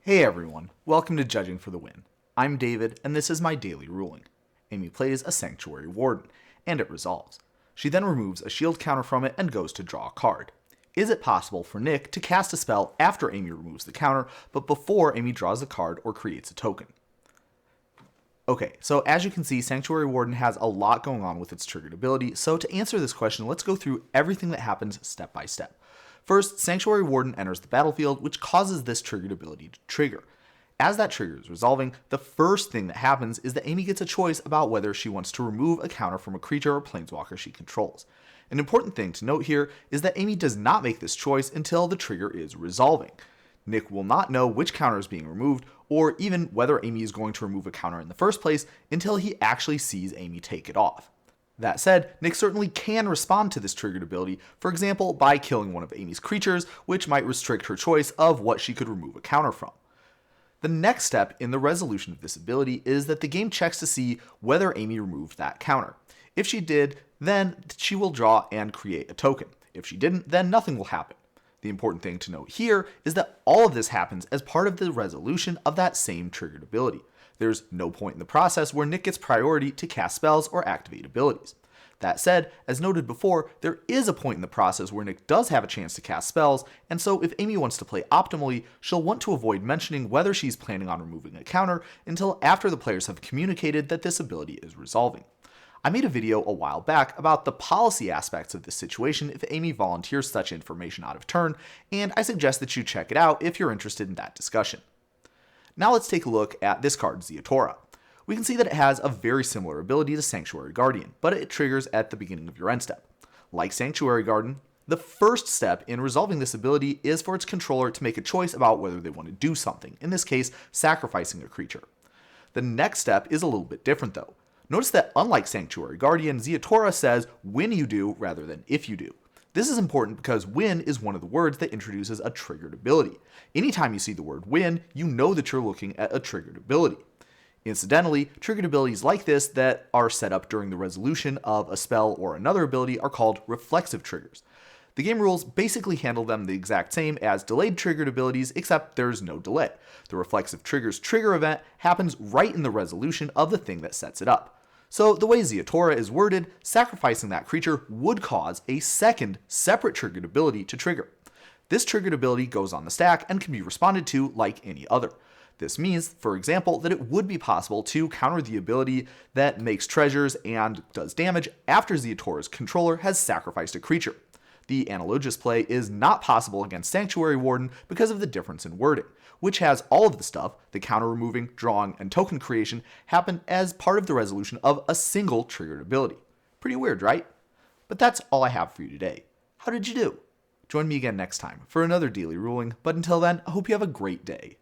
Hey everyone, welcome to Judging for the Win. I'm David, and this is my daily ruling. Amy plays a Sanctuary Warden, and it resolves. She then removes a shield counter from it and goes to draw a card. Is it possible for Nick to cast a spell after Amy removes the counter, but before Amy draws a card or creates a token? Okay, so as you can see, Sanctuary Warden has a lot going on with its triggered ability, so to answer this question, let's go through everything that happens step by step. First, Sanctuary Warden enters the battlefield, which causes this triggered ability to trigger. As that trigger is resolving, the first thing that happens is that Amy gets a choice about whether she wants to remove a counter from a creature or planeswalker she controls. An important thing to note here is that Amy does not make this choice until the trigger is resolving. Nick will not know which counter is being removed, or even whether Amy is going to remove a counter in the first place until he actually sees Amy take it off. That said, Nick certainly can respond to this triggered ability, for example by killing one of Amy's creatures, which might restrict her choice of what she could remove a counter from. The next step in the resolution of this ability is that the game checks to see whether Amy removed that counter. If she did, then she will draw and create a token. If she didn't, then nothing will happen. The important thing to note here is that all of this happens as part of the resolution of that same triggered ability. There's no point in the process where Nick gets priority to cast spells or activate abilities. That said, as noted before, there is a point in the process where Nick does have a chance to cast spells, and so if Amy wants to play optimally, she'll want to avoid mentioning whether she's planning on removing a counter until after the players have communicated that this ability is resolving. I made a video a while back about the policy aspects of this situation if Amy volunteers such information out of turn, and I suggest that you check it out if you're interested in that discussion. Now let's take a look at this card, Ziatora. We can see that it has a very similar ability to Sanctuary Guardian, but it triggers at the beginning of your end step. Like Sanctuary Guardian, the first step in resolving this ability is for its controller to make a choice about whether they want to do something, in this case, sacrificing a creature. The next step is a little bit different though. Notice that unlike Sanctuary Guardian, Ziatora says when you do rather than if you do. This is important because when is one of the words that introduces a triggered ability. Anytime you see the word when, you know that you're looking at a triggered ability. Incidentally, triggered abilities like this that are set up during the resolution of a spell or another ability are called reflexive triggers. The game rules basically handle them the exact same as delayed triggered abilities, except there's no delay. The reflexive trigger's trigger event happens right in the resolution of the thing that sets it up. So the way Ziatora is worded, sacrificing that creature would cause a second, separate triggered ability to trigger. This triggered ability goes on the stack and can be responded to like any other. This means, for example, that it would be possible to counter the ability that makes treasures and does damage after Ziatora's controller has sacrificed a creature. The analogous play is not possible against Sanctuary Warden because of the difference in wording, which has all of the stuff, the counter removing, drawing, and token creation, happen as part of the resolution of a single triggered ability. Pretty weird, right? But that's all I have for you today. How did you do? Join me again next time for another daily ruling, but until then, I hope you have a great day.